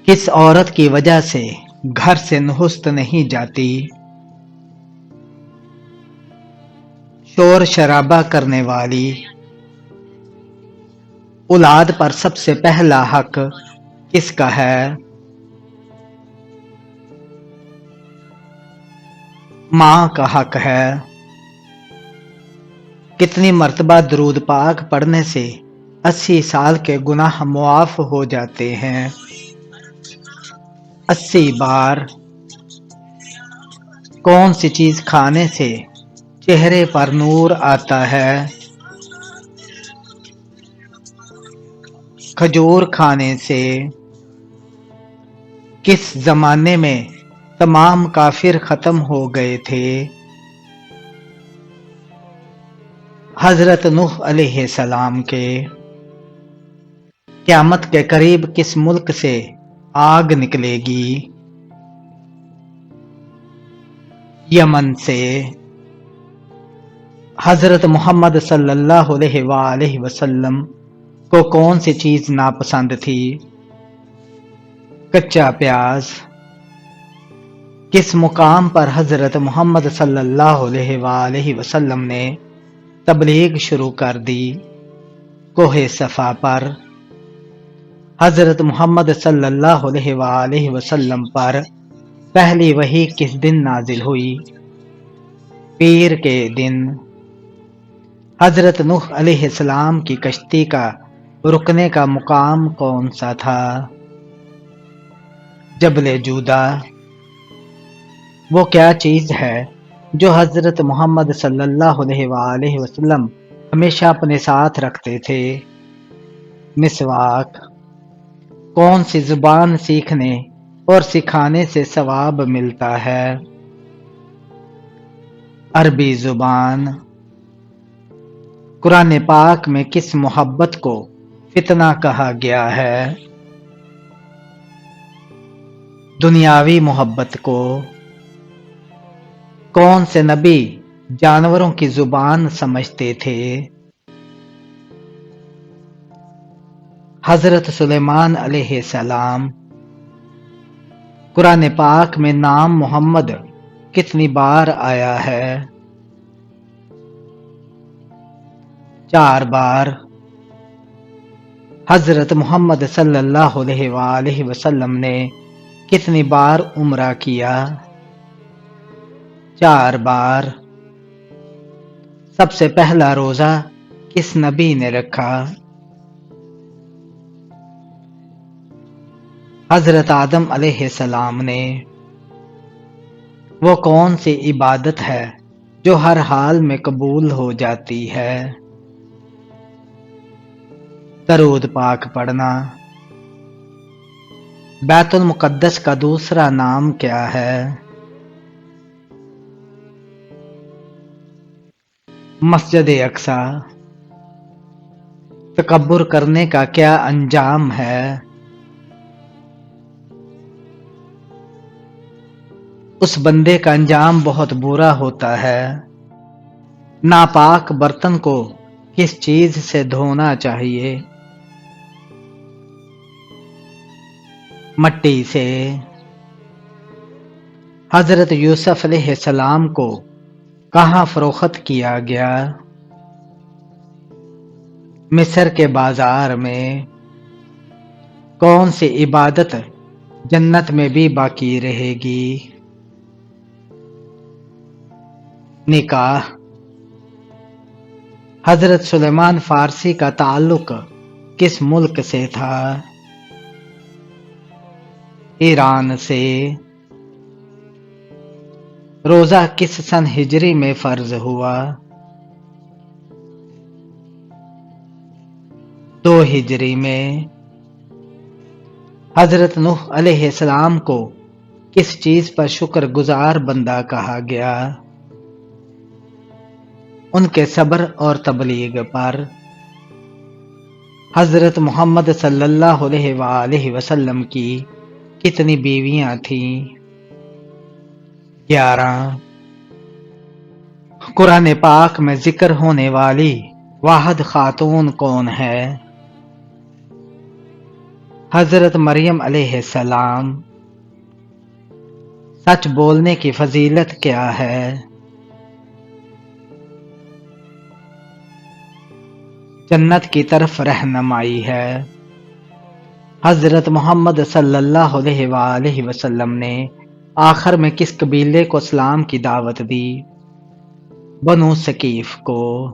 کس عورت کی وجہ سے گھر سے نہست نہیں جاتی؟ شور شرابہ کرنے والی۔ اولاد پر سب سے پہلا حق کس کا ہے؟ ماں کا حق ہے۔ کتنی مرتبہ درود پاک پڑھنے سے 80 سال کے گناہ معاف ہو جاتے ہیں؟ 80 بار۔ کون سی چیز کھانے سے چہرے پر نور آتا ہے؟ کھجور کھانے سے۔ کس زمانے میں تمام کافر ختم ہو گئے تھے؟ حضرت نوح علیہ السلام کے۔ قیامت کے قریب کس ملک سے آگ نکلے گی؟ یمن سے۔ حضرت محمد صلی اللہ علیہ وآلہ وسلم کو کون سی چیز ناپسند تھی؟ کچا پیاز۔ کس مقام پر حضرت محمد صلی اللہ علیہ وآلہ وسلم نے تبلیغ شروع کر دی؟ کوہ صفا پر۔ حضرت محمد صلی اللہ علیہ وآلہ وسلم پر پہلی وحی کس دن نازل ہوئی؟ پیر کے دن۔ حضرت نوح علیہ السلام کی کشتی کا رکنے کا مقام کون سا تھا؟ جبل جودہ۔ وہ کیا چیز ہے جو حضرت محمد صلی اللہ علیہ وآلہ وسلم ہمیشہ اپنے ساتھ رکھتے تھے؟ مسواک۔ کون سی زبان سیکھنے اور سکھانے سے ثواب ملتا ہے؟ عربی زبان۔ قرآن پاک میں کس محبت کو فتنہ کہا گیا ہے؟ دنیاوی محبت کو۔ کون سے نبی جانوروں کی زبان سمجھتے تھے؟ حضرت سلیمان علیہ السلام۔ قرآن پاک میں نام محمد کتنی بار آیا ہے؟ 4 بار۔ حضرت محمد صلی اللہ علیہ وآلہ وسلم نے کتنی بار عمرہ کیا؟ 4 بار۔ سب سے پہلا روزہ کس نبی نے رکھا؟ حضرت آدم علیہ السلام نے۔ وہ کون سی عبادت ہے جو ہر حال میں قبول ہو جاتی ہے؟ درود پاک پڑھنا۔ بیت المقدس کا دوسرا نام کیا ہے؟ مسجد اقصی۔ تکبر کرنے کا کیا انجام ہے؟ اس بندے کا انجام بہت برا ہوتا ہے۔ ناپاک برتن کو کس چیز سے دھونا چاہیے؟ مٹی سے۔ حضرت یوسف علیہ السلام کو کہاں فروخت کیا گیا؟ مصر کے بازار میں۔ کون سی عبادت جنت میں بھی باقی رہے گی؟ نکاح۔ حضرت سلیمان فارسی کا تعلق کس ملک سے تھا؟ ایران سے۔ روزہ کس سن ہجری میں فرض ہوا؟ 2 ہجری میں۔ حضرت نوح علیہ السلام کو کس چیز پر شکر گزار بندہ کہا گیا؟ ان کے صبر اور تبلیغ پر۔ حضرت محمد صلی اللہ علیہ وآلہ وسلم کی کتنی بیویاں تھیں؟ 11۔ قرآن پاک میں ذکر ہونے والی واحد خاتون کون ہے؟ حضرت مریم علیہ السلام، سچ بولنے کی فضیلت کیا ہے؟ جنت کی طرف رہنمائی ہے۔ حضرت محمد صلی اللہ علیہ وآلہ وسلم نے آخر میں کس قبیلے کو اسلام کی دعوت دی؟ بنو ثقیف کو۔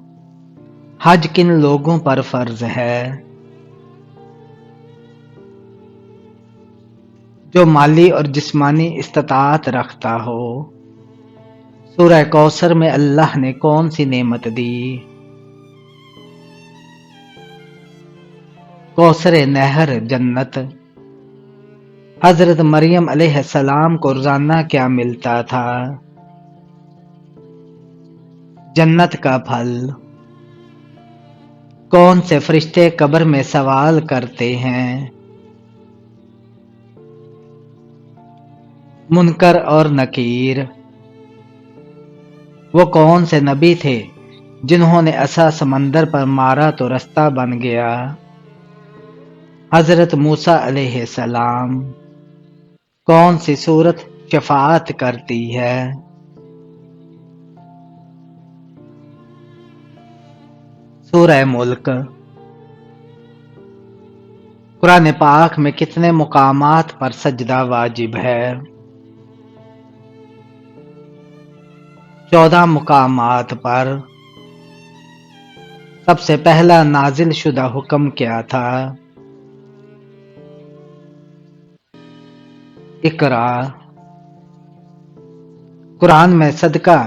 حج کن لوگوں پر فرض ہے؟ جو مالی اور جسمانی استطاعت رکھتا ہو۔ سورہ کوثر میں اللہ نے کون سی نعمت دی؟ کوثر نہر جنت۔ حضرت مریم علیہ السلام کو روزانہ کیا ملتا تھا؟ جنت کا پھل۔ کون سے فرشتے قبر میں سوال کرتے ہیں؟ منکر اور نکیر۔ وہ کون سے نبی تھے جنہوں نے عصا سمندر پر مارا تو رستہ بن گیا؟ حضرت موسیٰ علیہ السلام۔ کون سی سورت شفاعت کرتی ہے؟ سورہ ملک۔ قرآن پاک میں کتنے مقامات پر سجدہ واجب ہے؟ 14 مقامات پر۔ سب سے پہلا نازل شدہ حکم کیا تھا؟ اقرا۔ قرآن میں صدقہ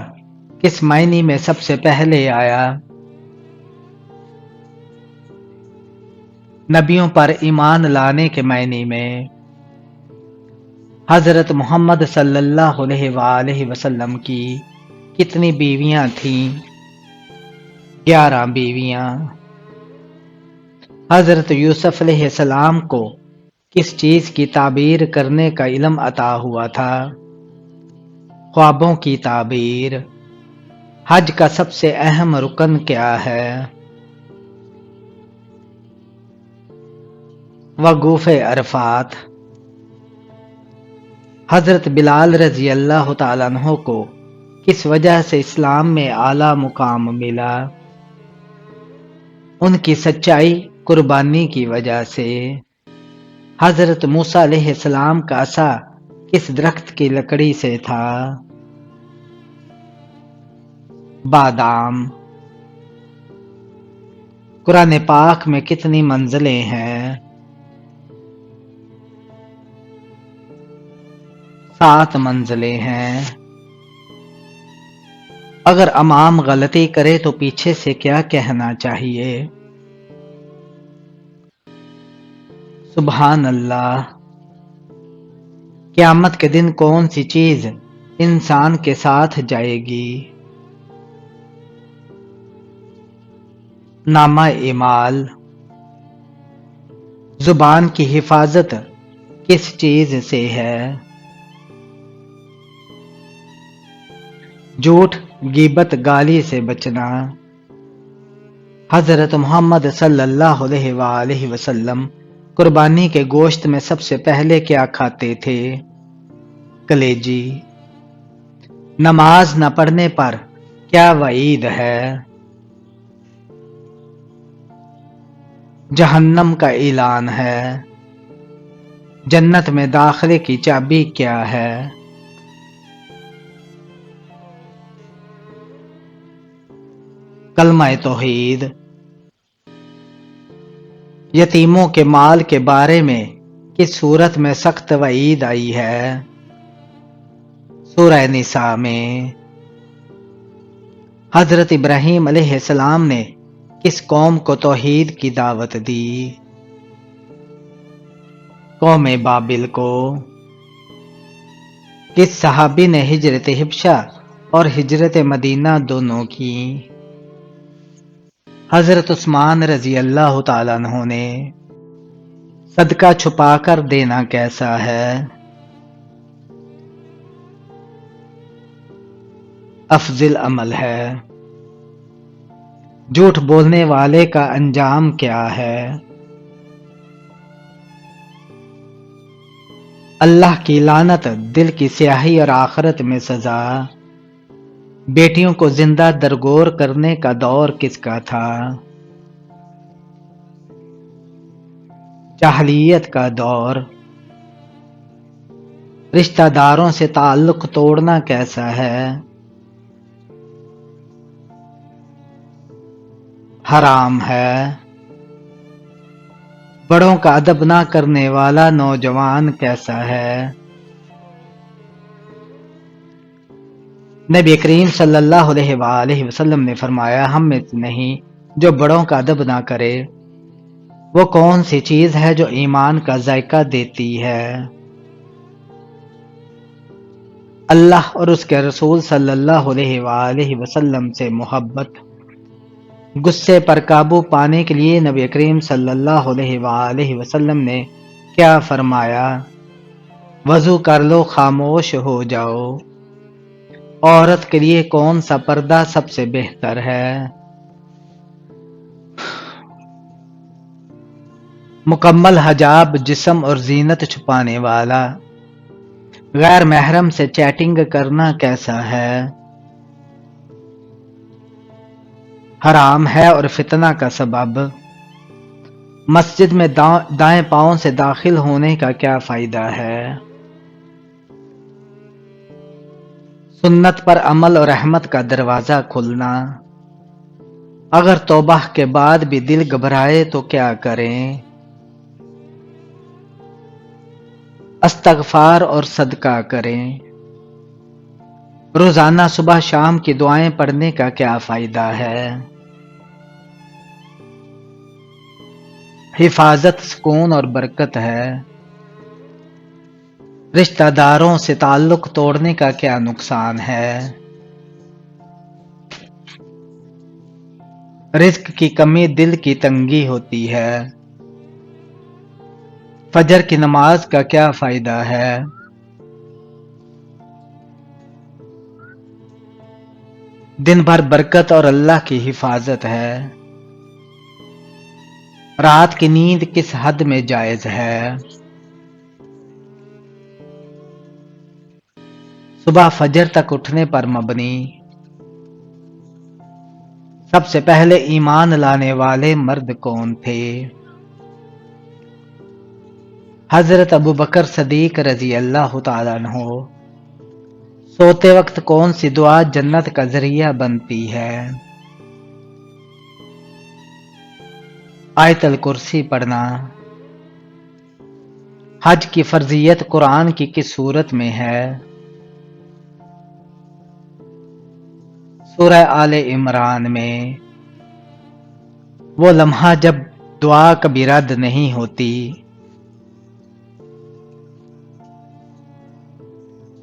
کس معنی میں سب سے پہلے آیا؟ نبیوں پر ایمان لانے کے معنی میں۔ حضرت محمد صلی اللہ علیہ وآلہ وسلم کی کتنی بیویاں تھیں؟ 11 بیویاں۔ حضرت یوسف علیہ السلام کو کس چیز کی تعبیر کرنے کا علم عطا ہوا تھا؟ خوابوں کی تعبیر۔ حج کا سب سے اہم رکن کیا ہے؟ وقوف عرفات۔ حضرت بلال رضی اللہ تعالیٰ عنہ کو کس وجہ سے اسلام میں اعلیٰ مقام ملا؟ ان کی سچائی، قربانی کی وجہ سے۔ حضرت موسیٰ علیہ السلام کا عصا کس درخت کی لکڑی سے تھا؟ بادام۔ قرآن پاک میں کتنی منزلیں ہیں؟ 7 منزلیں ہیں۔ اگر امام غلطی کرے تو پیچھے سے کیا کہنا چاہیے؟ سبحان اللہ۔ قیامت کے دن کون سی چیز انسان کے ساتھ جائے گی؟ نامہ اعمال۔ زبان کی حفاظت کس چیز سے ہے؟ جھوٹ، غیبت، گالی سے بچنا۔ حضرت محمد صلی اللہ علیہ وآلہ وسلم قربانی کے گوشت میں سب سے پہلے کیا کھاتے تھے؟ کلیجی۔ نماز نہ پڑھنے پر کیا وعید ہے؟ جہنم کا اعلان ہے۔ جنت میں داخلے کی چابی کیا ہے؟ کلمہ توحید۔ یتیموں کے مال کے بارے میں کس صورت میں سخت وعید آئی ہے؟ سورہ نساء میں۔ حضرت ابراہیم علیہ السلام نے کس قوم کو توحید کی دعوت دی؟ قوم بابل کو۔ کس صحابی نے ہجرت حبشہ اور ہجرت مدینہ دونوں کی؟ حضرت عثمان رضی اللہ تعالیٰ عنہ نے۔ صدقہ چھپا کر دینا کیسا ہے؟ افضل عمل ہے۔ جھوٹ بولنے والے کا انجام کیا ہے؟ اللہ کی لعنت، دل کی سیاہی اور آخرت میں سزا۔ بیٹیوں کو زندہ درگور کرنے کا دور کس کا تھا؟ جاہلیت کا دور۔ رشتہ داروں سے تعلق توڑنا کیسا ہے؟ حرام ہے۔ بڑوں کا ادب نہ کرنے والا نوجوان کیسا ہے؟ نبی کریم صلی اللہ علیہ وآلہ وسلم نے فرمایا، ہم میں سے نہیں جو بڑوں کا ادب نہ کرے۔ وہ کون سی چیز ہے جو ایمان کا ذائقہ دیتی ہے؟ اللہ اور اس کے رسول صلی اللہ علیہ وآلہ وسلم سے محبت۔ غصے پر قابو پانے کے لیے نبی کریم صلی اللہ علیہ وآلہ وسلم نے کیا فرمایا؟ وضو کر لو، خاموش ہو جاؤ۔ عورت کے لیے کون سا پردہ سب سے بہتر ہے؟ مکمل حجاب، جسم اور زینت چھپانے والا۔ غیر محرم سے چیٹنگ کرنا کیسا ہے؟ حرام ہے اور فتنہ کا سبب۔ مسجد میں دائیں پاؤں سے داخل ہونے کا کیا فائدہ ہے؟ سنت پر عمل اور رحمت کا دروازہ کھلنا۔ اگر توبہ کے بعد بھی دل گھبرائے تو کیا کریں؟ استغفار اور صدقہ کریں۔ روزانہ صبح شام کی دعائیں پڑھنے کا کیا فائدہ ہے؟ حفاظت، سکون اور برکت ہے۔ رشتہ داروں سے تعلق توڑنے کا کیا نقصان ہے؟ رزق کی کمی دل کی تنگی ہوتی ہے۔ فجر کی نماز کا کیا فائدہ ہے؟ دن بھر برکت اور اللہ کی حفاظت ہے۔ رات کی نیند کس حد میں جائز ہے؟ صبح فجر تک اٹھنے پر مبنی۔ سب سے پہلے ایمان لانے والے مرد کون تھے؟ حضرت ابوبکر صدیق رضی اللہ تعالیٰ عنہ۔ سوتے وقت کون سی دعا جنت کا ذریعہ بنتی ہے؟ آیت الکرسی پڑھنا۔ حج کی فرضیت قرآن کی کس سورت میں ہے؟ سورہ آل عمران میں۔ وہ لمحہ جب دعا کبھی رد نہیں ہوتی۔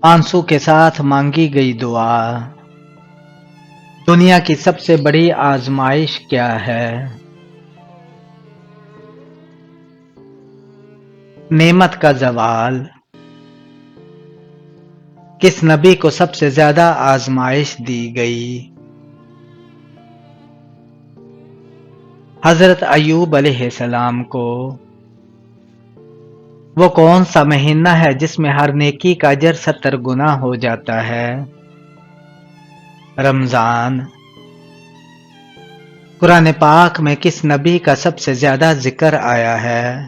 آنسو کے ساتھ مانگی گئی دعا۔ دنیا کی سب سے بڑی آزمائش کیا ہے؟ نعمت کا زوال۔ کس نبی کو سب سے زیادہ آزمائش دی گئی؟ حضرت ایوب علیہ السلام کو۔ وہ کون سا مہینہ ہے جس میں ہر نیکی کا اجر 70 گنا ہو جاتا ہے؟ رمضان۔ قرآن پاک میں کس نبی کا سب سے زیادہ ذکر آیا ہے؟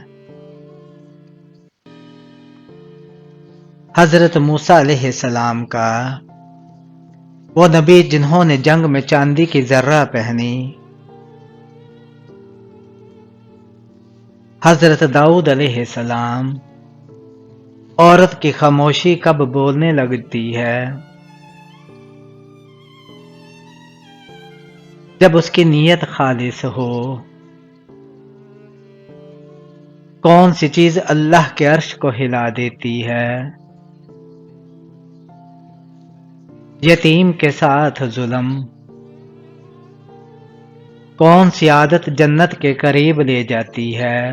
حضرت موسیٰ علیہ السلام کا۔ وہ نبی جنہوں نے جنگ میں چاندی کی ذرہ پہنی۔ حضرت داؤد علیہ السلام۔ عورت کی خاموشی کب بولنے لگتی ہے؟ جب اس کی نیت خالص ہو۔ کون سی چیز اللہ کے عرش کو ہلا دیتی ہے؟ یتیم کے ساتھ ظلم۔ کون سی عادت جنت کے قریب لے جاتی ہے؟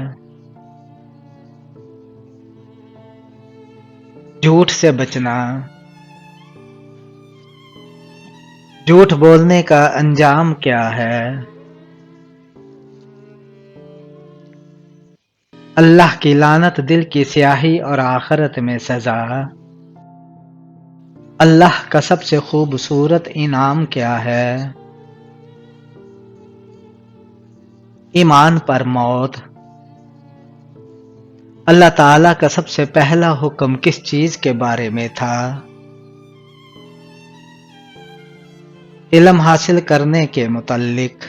جھوٹ سے بچنا۔ جھوٹ بولنے کا انجام کیا ہے؟ اللہ کی لعنت، دل کی سیاہی اور آخرت میں سزا۔ اللہ کا سب سے خوبصورت انعام کیا ہے؟ ایمان پر موت۔ اللہ تعالیٰ کا سب سے پہلا حکم کس چیز کے بارے میں تھا؟ علم حاصل کرنے کے متعلق۔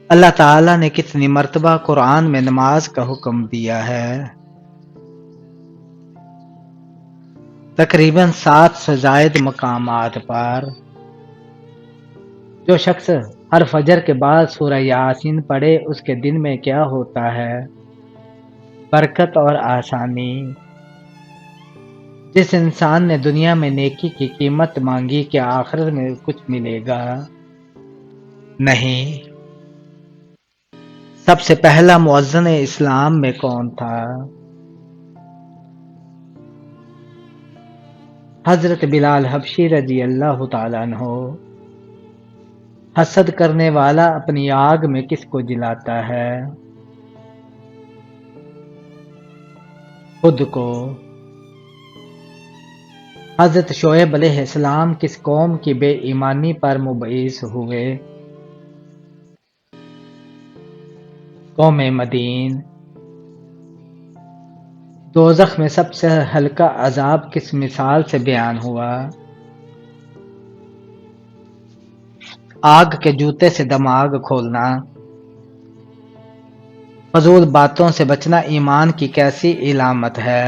اللہ تعالیٰ نے کتنی مرتبہ قرآن میں نماز کا حکم دیا ہے؟ تقریباً 7 سے زائد مقامات پر۔ جو شخص ہر فجر کے بعد سورہ یاسین پڑھے اس کے دن میں کیا ہوتا ہے؟ برکت اور آسانی۔ جس انسان نے دنیا میں نیکی کی قیمت مانگی، کیا آخرت میں کچھ ملے گا؟ نہیں۔ سب سے پہلا مؤذن اسلام میں کون تھا؟ حضرت بلال حبشی رضی اللہ تعالیٰ عنہ۔ حسد کرنے والا اپنی آگ میں کس کو جلاتا ہے؟ خود کو۔ حضرت شعیب علیہ السلام کس قوم کی بے ایمانی پر مبعوث ہوئے؟ قوم مدین۔ دوزخ میں سب سے ہلکا عذاب کس مثال سے بیان ہوا؟ آگ کے جوتے سے دماغ کھولنا۔ فضول باتوں سے بچنا ایمان کی کیسی علامت ہے؟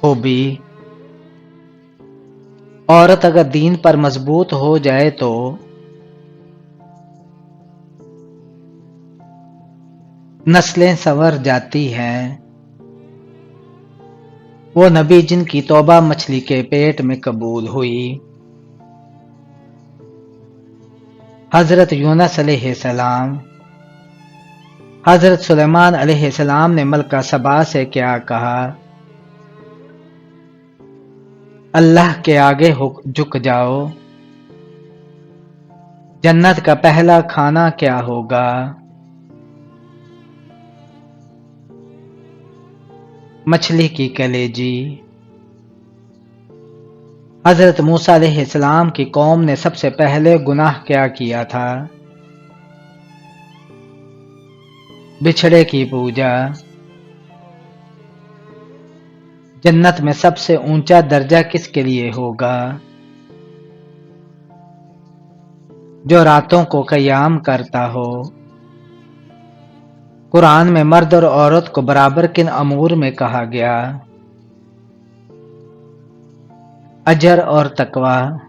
خوبی۔ عورت اگر دین پر مضبوط ہو جائے تو نسلیں سنور جاتی ہیں۔ وہ نبی جن کی توبہ مچھلی کے پیٹ میں قبول ہوئی۔ حضرت یونس علیہ السلام۔ حضرت سلیمان علیہ السلام نے ملکہ سبا سے کیا کہا؟ اللہ کے آگے جھک جاؤ۔ جنت کا پہلا کھانا کیا ہوگا؟ مچھلی کی کلیجی۔ حضرت موسیٰ علیہ السلام کی قوم نے سب سے پہلے گناہ کیا کیا تھا؟ بچھڑے کی پوجا۔ جنت میں سب سے اونچا درجہ کس کے لیے ہوگا؟ جو راتوں کو قیام کرتا ہو۔ قرآن میں مرد اور عورت کو برابر کن امور میں کہا گیا؟ اجر اور تقوی۔